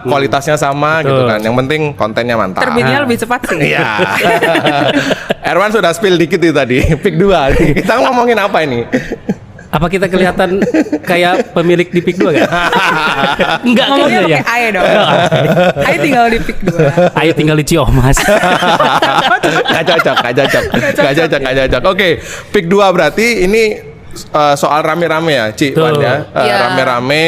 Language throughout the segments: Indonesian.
kualitasnya sama gitu kan. Yang penting kontennya mantap. Terbitnya lebih cepat sih. Iya. Erwan sudah spill dikit itu tadi. Pick 2. Kita ngomongin apa ini? Apa kita kelihatan kayak pemilik di Pick 2 kan? Enggak Ngomongnya kayaknya ya. pakai Ae dong. Ae tinggal di Pick 2. Ayo tinggal di Ciomas. Gak cocok. Oke, Pick 2 berarti ini soal rame-rame ya, Ci, Wan ya. Iya. Rame-rame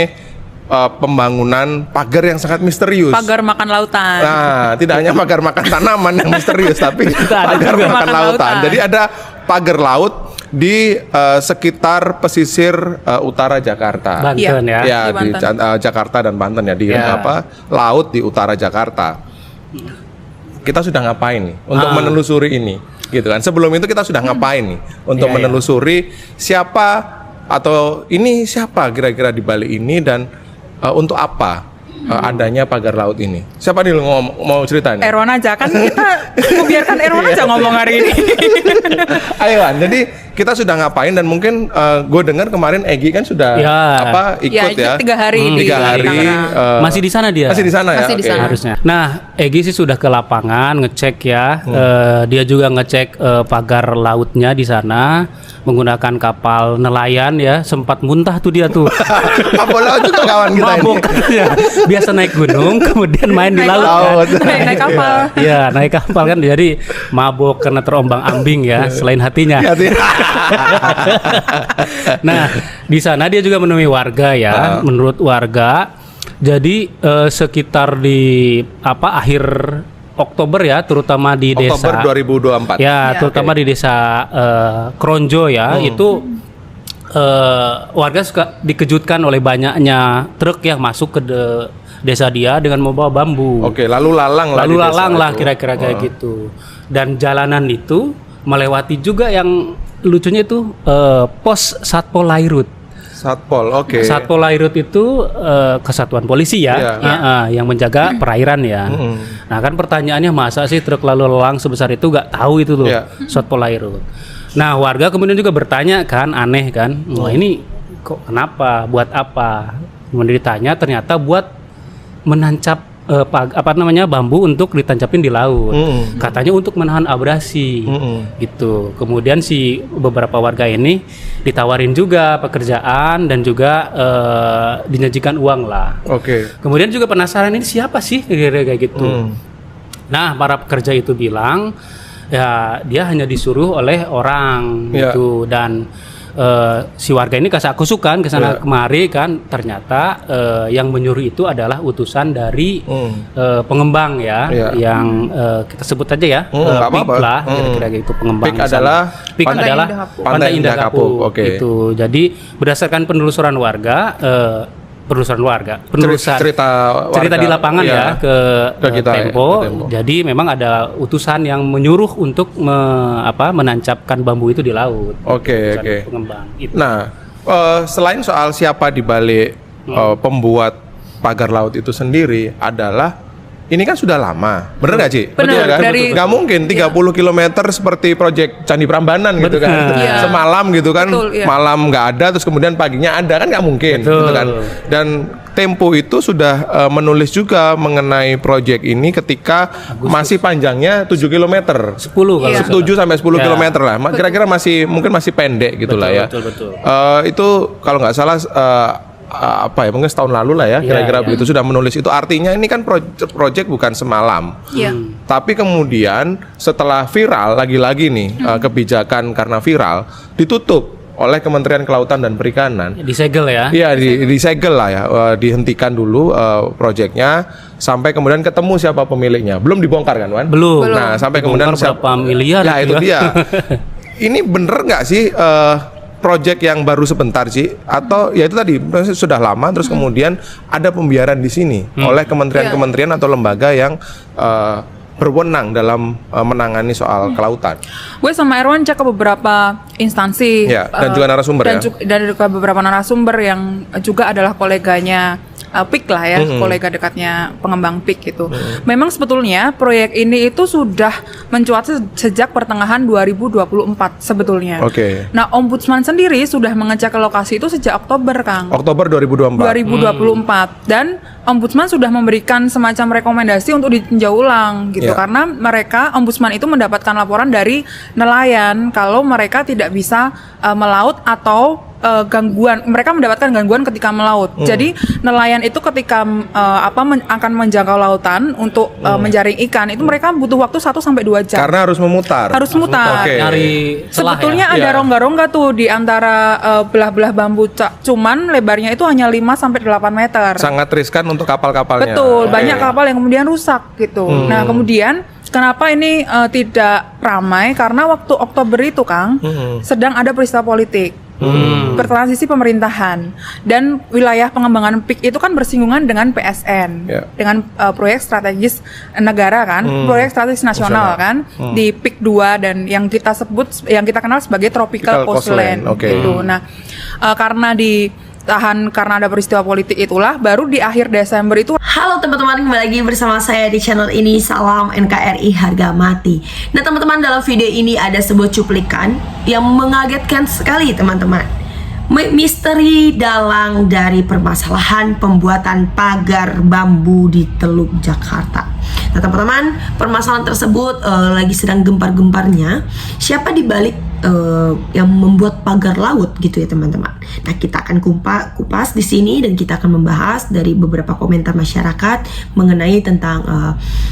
pembangunan pagar yang sangat misterius. Pagar makan lautan. Nah, tidak hanya pagar makan tanaman yang misterius, tapi pagar juga makan makan lautan. lautan. Jadi ada pagar laut di sekitar pesisir utara Jakarta. Banten ya. Ya, Di di Banten. Jakarta dan Banten ya, di Ya. laut di utara Jakarta. Kita sudah ngapain nih untuk menelusuri ini, gitu kan? Sebelum itu kita sudah ngapain nih untuk Iya, menelusuri siapa atau ini siapa kira-kira di balik ini dan untuk apa adanya pagar laut ini? Siapa nih mau cerita nih? Erwan aja kan kita mau biarkan Erwan aja ngomong hari ini. Ayo Wan, jadi kita sudah ngapain dan mungkin gue dengar kemarin Egi kan sudah Ya. ikut ya. 3 hari di 3 hari Tangerang. Masih di sana dia. masih di sana ya. Masih di Oke. sana. Harusnya. Nah, Egi sih sudah ke lapangan ngecek ya. Dia juga ngecek pagar lautnya di sana menggunakan kapal nelayan ya. Sempat muntah tuh dia tuh. Kapal laut juga kawan kita ini. Mabok ya. Biasa naik gunung kemudian main di Naik laut. laut. Kan. Naik kapal. Iya, naik kapal kan jadi mabok karena terombang-ambing ya selain hatinya. Hati. Nah, di sana dia juga menemui warga ya. Menurut warga, jadi sekitar di akhir Oktober ya, terutama di Oktober desa. 2024. Ya, terutama di desa Kronjo ya, itu warga suka dikejutkan oleh banyaknya truk yang masuk ke desa dia dengan membawa bambu. Oke, lalu lalang lah. Lalu di desa lalang lah itu. kira-kira kayak gitu. Dan jalanan itu melewati juga yang lucunya itu pos Satpol Lairut. Satpol, oke. Satpol Lairut itu kesatuan polisi ya, Iya. yang menjaga perairan ya. Nah kan pertanyaannya masa sih truk lalu lalang sebesar itu nggak tahu itu tuh Iya. Satpol Lairut. Nah warga kemudian juga bertanya kan, aneh kan, wah ini kok kenapa, buat apa? Kemudian ditanya ternyata buat menancap bambu untuk ditancapin di laut. Katanya untuk menahan abrasi. Gitu. Kemudian si beberapa warga ini ditawarin juga pekerjaan dan juga dinyajikan uang lah. Oke. Kemudian juga penasaran ini siapa sih kayak gitu. Nah, para pekerja itu bilang ya dia hanya disuruh oleh orang gitu dan si warga ini kasakusukan ke sana kemari kan ternyata yang menyuruh itu adalah utusan dari pengembang ya yang kita sebut aja ya PIK lah kira-kira gitu pengembang. PIK adalah Pantai Indah Kapuk. Oke. Gitu. Jadi berdasarkan penelusuran warga cerita di lapangan ya ke kita, Tempo. ke Tempo. Jadi memang ada utusan yang menyuruh untuk menancapkan bambu itu di laut. Oke. Pengembang. Itu. Nah, selain soal siapa di balik pembuat pagar laut itu sendiri adalah ini kan sudah lama, bener nggak Ci? Bener, kan? dari- Nggak mungkin 30 km seperti proyek Candi Prambanan gitu kan, Iya. semalam gitu kan, Betul, iya. malam nggak ada, terus kemudian paginya ada kan nggak mungkin, Betul. gitu kan? Dan Tempo itu sudah menulis juga mengenai proyek ini ketika masih panjangnya 7 km. 10 kalau Iya. 7 sampai 10 Ya. km lah. Kira-kira mungkin masih pendek gitu lah ya. Betul. Itu kalau nggak salah mungkin setahun lalu lah ya, kira-kira begitu sudah menulis itu. Artinya ini kan proyek bukan semalam. Iya. Tapi kemudian setelah viral lagi-lagi nih kebijakan karena viral ditutup oleh Kementerian Kelautan dan Perikanan. disegel ya. Iya, disegel lah ya, dihentikan dulu proyeknya sampai kemudian ketemu siapa pemiliknya. Belum dibongkar kan, Wan? Belum. Nah, sampai kemudian berapa miliar ya itu gitu dia. Ini bener nggak sih proyek yang baru sebentar sih atau ya itu tadi sudah lama terus kemudian ada pembiaran di sini oleh kementerian-kementerian atau lembaga yang berwenang dalam menangani soal kelautan. Gue sama Erwan cek ke beberapa instansi Ya, dan juga narasumber dan ya. Dan juga beberapa narasumber yang juga adalah koleganya PIK lah ya, kolega dekatnya pengembang PIK gitu. Memang sebetulnya proyek ini itu sudah mencuat sejak pertengahan 2024 sebetulnya. Oke. Nah, Ombudsman sendiri sudah mengecek ke lokasi itu sejak Oktober, Kang. Oktober 2024. Dan Ombudsman sudah memberikan semacam rekomendasi untuk ditinjau ulang gitu, karena mereka Ombudsman itu mendapatkan laporan dari nelayan kalau mereka tidak bisa melaut atau mereka mendapatkan gangguan ketika melaut. Jadi nelayan itu ketika akan menjangkau lautan untuk menjaring ikan itu mereka butuh waktu 1 sampai 2 jam. Karena harus memutar. Oke. Nyari celah Sebetulnya ya? ada rongga-rongga tuh di antara belah-belah bambu, cuman lebarnya itu hanya 5 sampai 8 meter. Sangat riskan untuk kapal-kapalnya. Betul, banyak kapal yang kemudian rusak gitu. Nah, kemudian kenapa ini tidak ramai? Karena waktu Oktober itu, Kang, sedang ada peristiwa politik. Bertransisi pemerintahan dan wilayah pengembangan PIK itu kan bersinggungan dengan PSN, dengan proyek strategis negara kan, proyek strategis nasional kan, di PIK 2 dan yang kita kenal sebagai Tropical Coastline gitu. Nah, karena ada peristiwa politik itulah baru di akhir Desember itu. Halo teman-teman, kembali lagi bersama saya di channel ini. Salam NKRI harga mati. Nah teman-teman, dalam video ini ada sebuah cuplikan yang mengagetkan sekali teman-teman. Misteri dalang dari permasalahan pembuatan pagar bambu di Teluk Jakarta. Nah teman-teman, permasalahan tersebut lagi sedang gempar-gemparnya. Siapa dibalik yang membuat pagar laut gitu ya teman-teman. Nah kita akan kupas di sini dan kita akan membahas dari beberapa komentar masyarakat mengenai tentang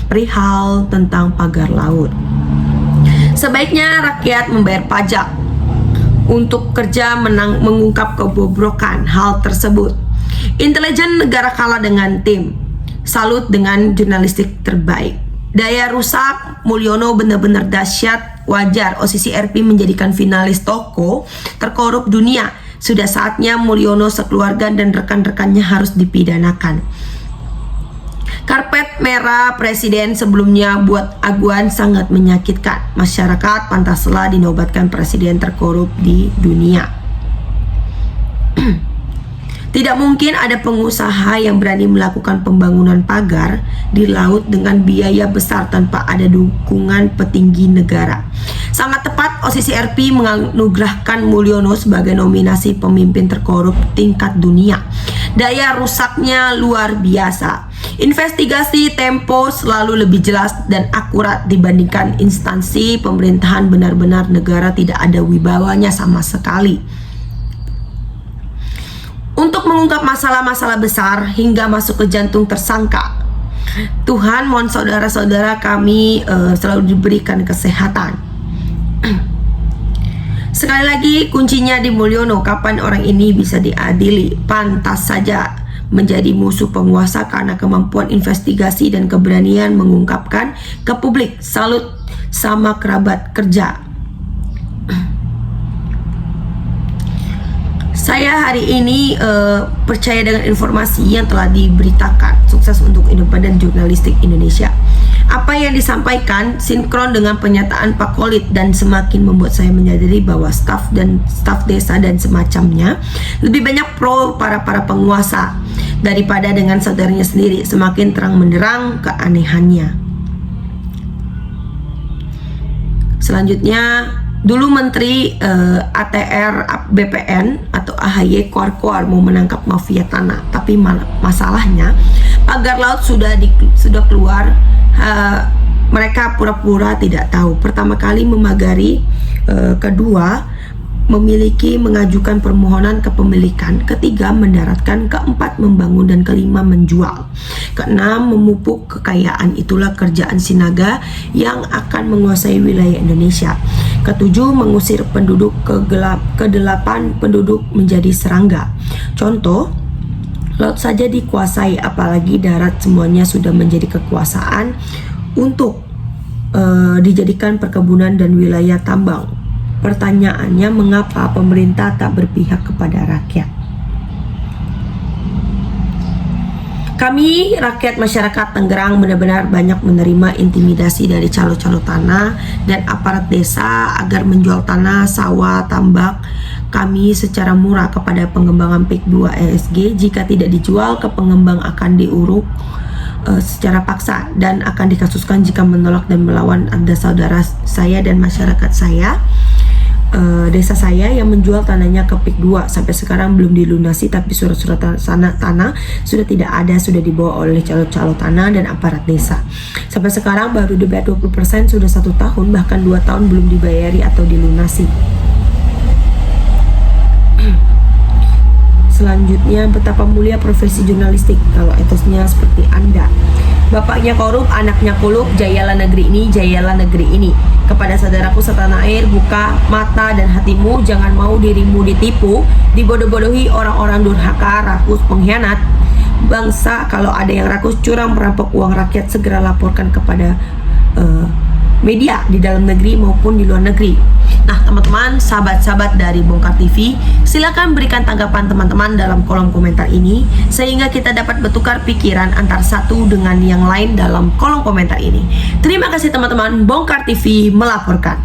perihal tentang pagar laut. Sebaiknya rakyat membayar pajak untuk kerja mengungkap kebobrokan hal tersebut. Intelijen negara kalah dengan tim. Salut dengan jurnalistik terbaik. Daya rusak Mulyono benar-benar dahsyat. Wajar OSIS RP menjadikan finalis toko terkorup dunia. Sudah saatnya Mulyono sekeluarga dan rekan-rekannya harus dipidanakan. Karpet merah presiden sebelumnya buat aguan sangat menyakitkan. Masyarakat pantaslah dinobatkan presiden terkorup di dunia. Tidak mungkin ada pengusaha yang berani melakukan pembangunan pagar di laut dengan biaya besar tanpa ada dukungan petinggi negara. Sangat tepat OSIS RP menganugerahkan Mulyono sebagai nominasi pemimpin terkorup tingkat dunia. Daya rusaknya luar biasa. Investigasi Tempo selalu lebih jelas dan akurat dibandingkan instansi pemerintahan. Benar-benar negara tidak ada wibawanya sama sekali. Untuk mengungkap masalah-masalah besar hingga masuk ke jantung tersangka. Tuhan mohon saudara-saudara kami selalu diberikan kesehatan. Sekali lagi kuncinya di Mulyono. Kapan orang ini bisa diadili? Pantas saja menjadi musuh penguasa karena kemampuan investigasi dan keberanian mengungkapkan ke publik. Salut sama kerabat kerja. Saya hari ini percaya dengan informasi yang telah diberitakan. Sukses untuk independen jurnalistik Indonesia. Apa yang disampaikan sinkron dengan pernyataan Pak Kolit dan semakin membuat saya menyadari bahwa staf desa dan semacamnya lebih banyak pro para penguasa daripada dengan saudaranya sendiri. Semakin terang menderang keanehannya. Selanjutnya, dulu Menteri ATR BPN atau AHY kuar-kuar mau menangkap mafia tanah, tapi masalahnya pagar laut sudah keluar. Mereka pura-pura tidak tahu. Pertama kali memagari, kedua mengajukan permohonan kepemilikan, ketiga mendaratkan, keempat membangun, dan kelima menjual, keenam memupuk kekayaan. Itulah kerjaan Sinaga yang akan menguasai wilayah Indonesia. Ketujuh mengusir penduduk, kedelapan penduduk menjadi serangga. Contoh, laut saja dikuasai, apalagi darat. Semuanya sudah menjadi kekuasaan untuk dijadikan perkebunan dan wilayah tambang. Pertanyaannya, mengapa pemerintah tak berpihak kepada rakyat? Kami rakyat masyarakat Tangerang benar-benar banyak menerima intimidasi dari calo-calo tanah dan aparat desa agar menjual tanah, sawah, tambak kami secara murah kepada pengembangan PIK 2 ESG. Jika tidak dijual ke pengembang akan diuruk secara paksa dan akan dikasuskan jika menolak dan melawan. Ada saudara saya dan masyarakat saya, desa saya yang menjual tanahnya ke PIK 2 sampai sekarang belum dilunasi, tapi surat-surat tanah sudah tidak ada, sudah dibawa oleh calo-calo tanah dan aparat desa. Sampai sekarang baru dibayar 20%, sudah 1 tahun bahkan 2 tahun belum dibayari atau dilunasi. Selanjutnya, betapa mulia profesi jurnalistik kalau etosnya seperti Anda. Bapaknya korup, anaknya kulup, jayalah negeri ini, jayalah negeri ini. Kepada saudaraku setanah air, buka mata dan hatimu, jangan mau dirimu ditipu, dibodoh-bodohi orang-orang durhaka, rakus, pengkhianat. Bangsa kalau ada yang rakus, curang, merampok uang rakyat, segera laporkan kepada media di dalam negeri maupun di luar negeri. Nah teman-teman, sahabat-sahabat dari Bongkar TV, silakan berikan tanggapan teman-teman dalam kolom komentar ini sehingga kita dapat bertukar pikiran antar satu dengan yang lain dalam kolom komentar ini. Terima kasih teman-teman, Bongkar TV melaporkan.